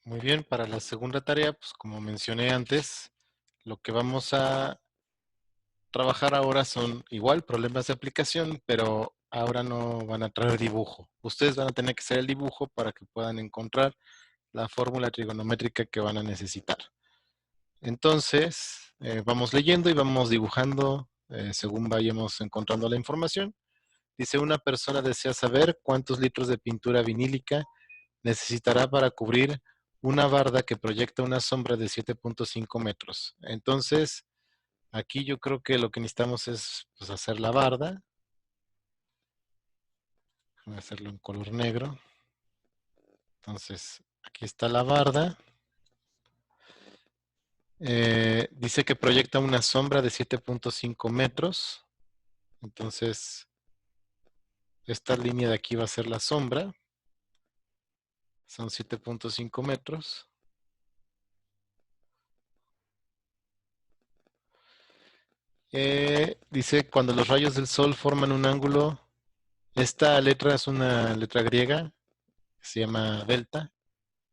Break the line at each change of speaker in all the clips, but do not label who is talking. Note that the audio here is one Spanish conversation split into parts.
Muy bien, para la segunda tarea, pues como mencioné antes, lo que vamos a trabajar ahora son igual problemas de aplicación, pero ahora no van a traer dibujo. Ustedes van a tener que hacer el dibujo para que puedan encontrar la fórmula trigonométrica que van a necesitar. Entonces, vamos leyendo y vamos dibujando según vayamos encontrando la información. Dice, una persona desea saber cuántos litros de pintura vinílica necesitará para cubrir una barda que proyecta una sombra de 7.5 metros. Entonces, aquí yo creo que lo que necesitamos es pues, hacer la barda. Voy a hacerlo en color negro. Entonces, aquí está la barda. Dice que proyecta una sombra de 7.5 metros. Entonces, esta línea de aquí va a ser la sombra. Son 7.5 metros. Dice, cuando los rayos del sol forman un ángulo, esta letra es una letra griega, que se llama delta,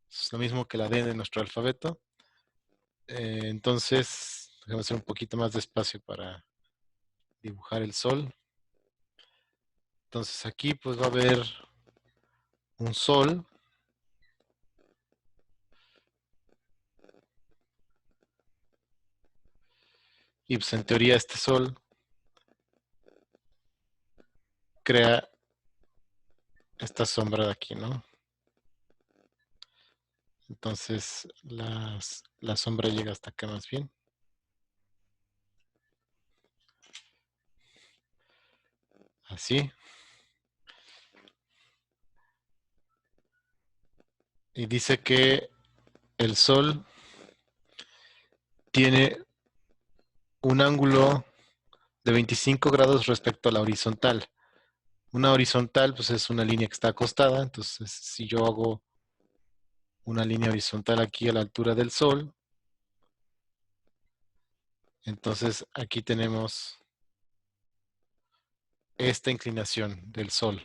es lo mismo que la D de nuestro alfabeto. Entonces, déjame hacer un poquito más despacio para dibujar el sol. Entonces aquí pues va a haber un sol. Y pues en teoría este sol crea esta sombra de aquí, ¿no? Entonces la sombra llega hasta acá más bien. Así. Y dice que el sol tiene un ángulo de 25 grados respecto a la horizontal. Una horizontal pues es una línea que está acostada, entonces si yo hago una línea horizontal aquí a la altura del sol, entonces aquí tenemos esta inclinación del sol,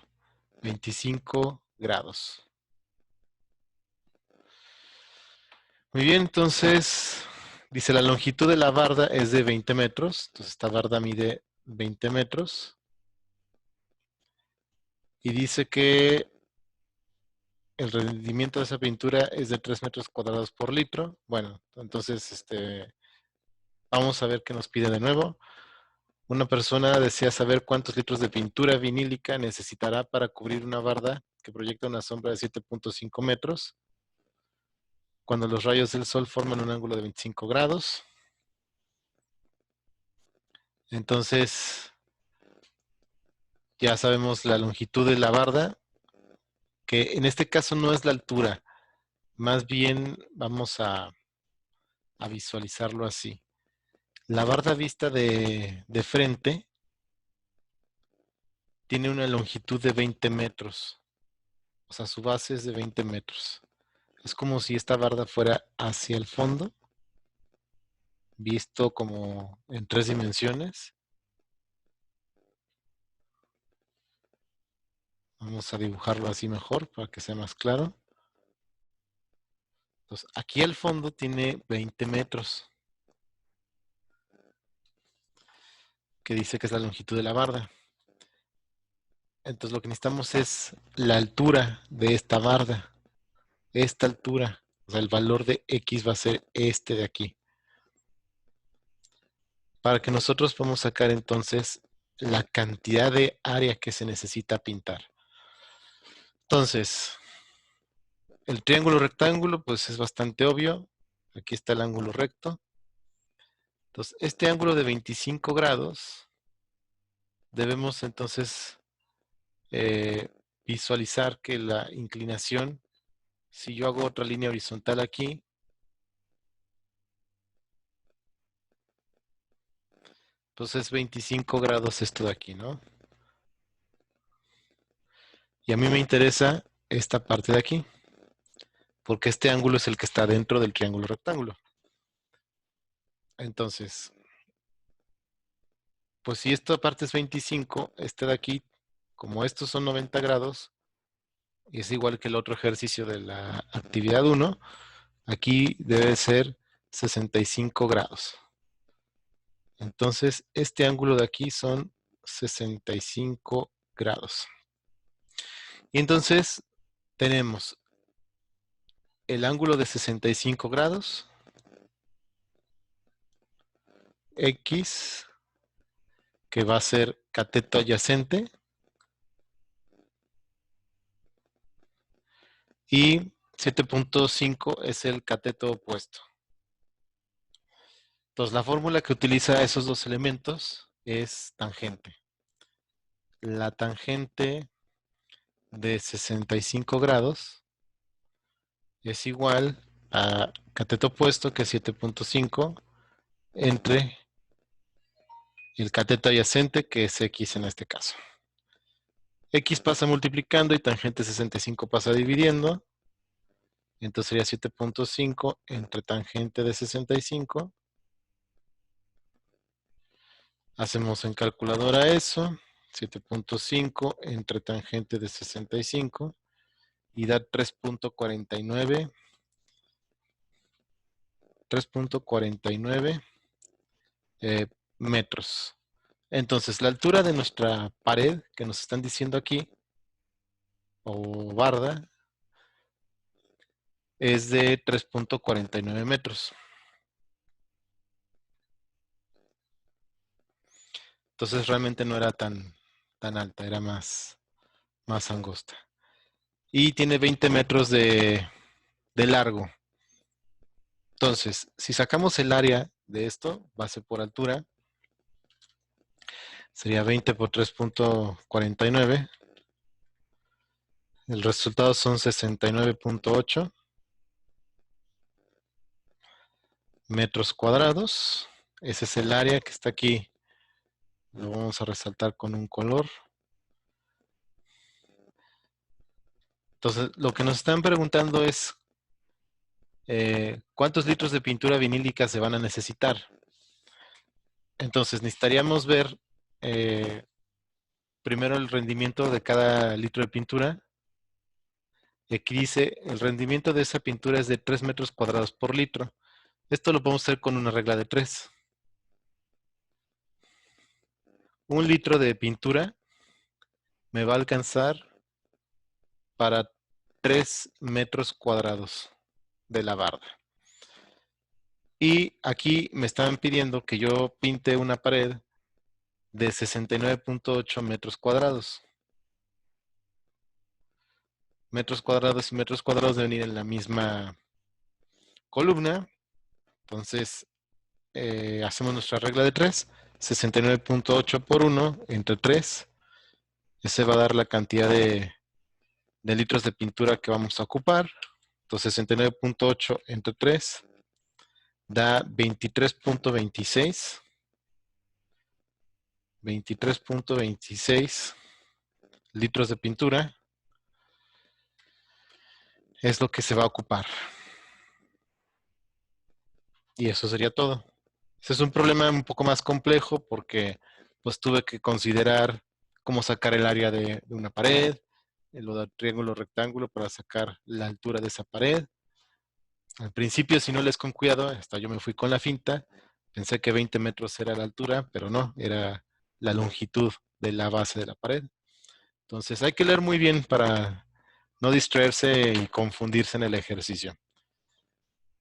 25 grados. Muy bien, entonces dice la longitud de la barda es de 20 metros, entonces esta barda mide 20 metros y dice que el rendimiento de esa pintura es de 3 metros cuadrados por litro. Bueno, entonces vamos a ver qué nos pide de nuevo. Una persona desea saber cuántos litros de pintura vinílica necesitará para cubrir una barda que proyecta una sombra de 7.5 metros cuando los rayos del sol forman un ángulo de 25 grados. Entonces, ya sabemos la longitud de la barda, que en este caso no es la altura, más bien vamos a visualizarlo así. La barda vista de frente tiene una longitud de 20 metros, o sea, su base es de 20 metros. Es como si esta barda fuera hacia el fondo, visto como en 3 dimensiones. Vamos a dibujarlo así mejor para que sea más claro. Entonces, aquí al fondo tiene 20 metros, que dice que es la longitud de la barda. Entonces, lo que necesitamos es la altura de esta barda. Esta altura, o sea, el valor de X va a ser este de aquí. Para que nosotros podamos sacar entonces la cantidad de área que se necesita pintar. Entonces, el triángulo rectángulo, pues es bastante obvio. Aquí está el ángulo recto. Entonces, este ángulo de 25 grados, debemos entonces visualizar que la inclinación, si yo hago otra línea horizontal aquí, pues es 25 grados esto de aquí, ¿no? Y a mí me interesa esta parte de aquí, porque este ángulo es el que está dentro del triángulo rectángulo. Entonces, pues si esta parte es 25, este de aquí, como estos son 90 grados, y es igual que el otro ejercicio de la actividad 1, aquí debe ser 65 grados. Entonces, este ángulo de aquí son 65 grados. Y entonces, tenemos el ángulo de 65 grados, X, que va a ser cateto adyacente, y 7.5 es el cateto opuesto. Entonces, la fórmula que utiliza esos dos elementos es tangente. La tangente de 65 grados es igual a cateto opuesto, que es 7.5, entre el cateto adyacente, que es X en este caso. X pasa multiplicando y tangente 65 pasa dividiendo. Entonces sería 7.5 entre tangente de 65. Hacemos en calculadora eso. 7.5 entre tangente de 65 y da 3.49. 3.49 metros. Entonces, la altura de nuestra pared, que nos están diciendo aquí, o barda, es de 3.49 metros. Entonces, realmente no era tan alta, era más angosta. Y tiene 20 metros de largo. Entonces, si sacamos el área de esto, base por altura, sería 20 por 3.49. El resultado son 69.8 metros cuadrados. Ese es el área que está aquí. Lo vamos a resaltar con un color. Entonces, lo que nos están preguntando es ¿cuántos litros de pintura vinílica se van a necesitar? Entonces, necesitaríamos ver primero el rendimiento de cada litro de pintura. Y aquí dice, el rendimiento de esa pintura es de 3 metros cuadrados por litro. Esto lo podemos hacer con una regla de 3. Un litro de pintura me va a alcanzar para 3 metros cuadrados de la barda. Y aquí me estaban pidiendo que yo pinte una pared de 69.8 metros cuadrados. Metros cuadrados y metros cuadrados deben ir en la misma columna. Entonces, hacemos nuestra regla de 3. 69.8 por 1 entre 3. Ese va a dar la cantidad de litros de pintura que vamos a ocupar. Entonces, 69.8 entre 3 da 23.26. 23.26 litros de pintura es lo que se va a ocupar. Y eso sería todo. Ese es un problema un poco más complejo porque pues tuve que considerar cómo sacar el área de una pared, lo del triángulo rectángulo para sacar la altura de esa pared. Al principio, si no les con cuidado, hasta yo me fui con la finta, pensé que 20 metros era la altura, pero no, era la longitud de la base de la pared. Entonces hay que leer muy bien para no distraerse y confundirse en el ejercicio.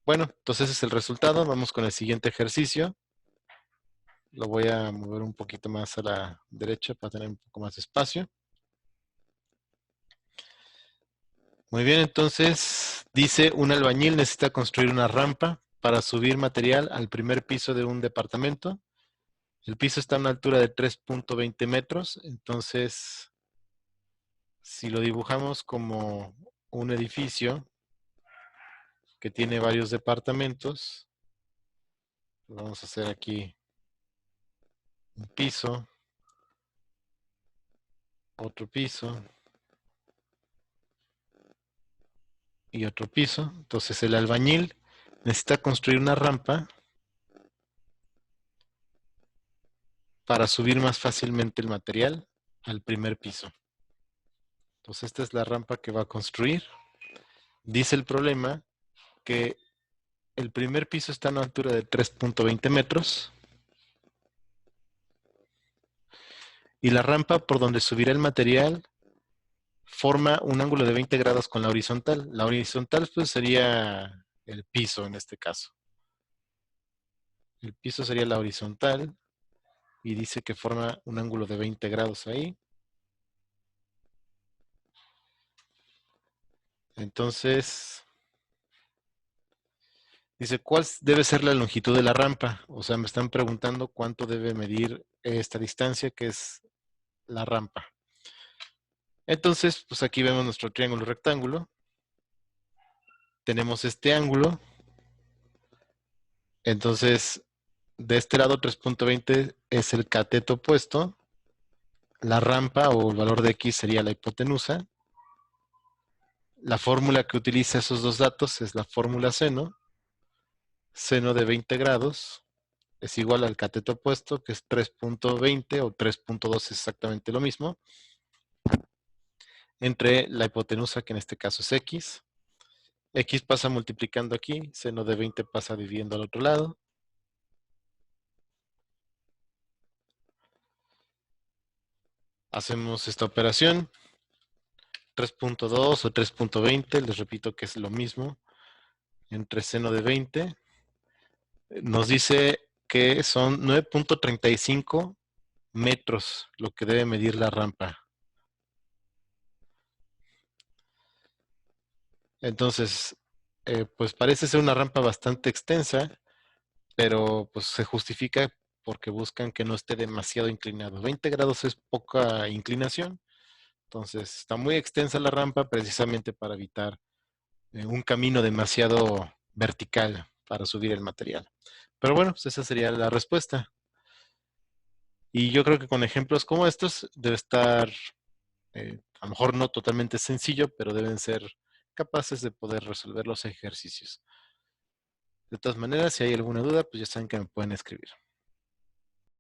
Bueno, entonces ese es el resultado. Vamos con el siguiente ejercicio. Lo voy a mover un poquito más a la derecha para tener un poco más de espacio. Muy bien, entonces dice, un albañil necesita construir una rampa para subir material al primer piso de un departamento. El piso está a una altura de 3.20 metros, entonces si lo dibujamos como un edificio que tiene varios departamentos, vamos a hacer aquí un piso, otro piso y otro piso. Entonces el albañil necesita construir una rampa para subir más fácilmente el material al primer piso. Entonces esta es la rampa que va a construir. Dice el problema que el primer piso está a una altura de 3.20 metros. Y la rampa por donde subirá el material forma un ángulo de 20 grados con la horizontal. La horizontal pues sería el piso en este caso. El piso sería la horizontal y dice que forma un ángulo de 20 grados ahí. Entonces, dice, ¿cuál debe ser la longitud de la rampa? O sea, me están preguntando cuánto debe medir esta distancia que es la rampa. Entonces, pues aquí vemos nuestro triángulo rectángulo. Tenemos este ángulo. Entonces, de este lado 3.20 es el cateto opuesto. La rampa o el valor de X sería la hipotenusa. La fórmula que utiliza esos dos datos es la fórmula seno. Seno de 20 grados es igual al cateto opuesto, que es 3.20 o 3.2 es exactamente lo mismo, entre la hipotenusa, que en este caso es X. X pasa multiplicando aquí, seno de 20 pasa dividiendo al otro lado. Hacemos esta operación. 3.2 o 3.20, les repito que es lo mismo, entre seno de 20. Nos dice que son 9.35 metros lo que debe medir la rampa. Entonces, pues parece ser una rampa bastante extensa, pero pues se justifica porque buscan que no esté demasiado inclinado. 20 grados es poca inclinación, entonces está muy extensa la rampa precisamente para evitar un camino demasiado vertical para subir el material. Pero bueno, pues esa sería la respuesta. Y yo creo que con ejemplos como estos debe estar, a lo mejor no totalmente sencillo, pero deben ser capaces de poder resolver los ejercicios. De todas maneras, si hay alguna duda, pues ya saben que me pueden escribir.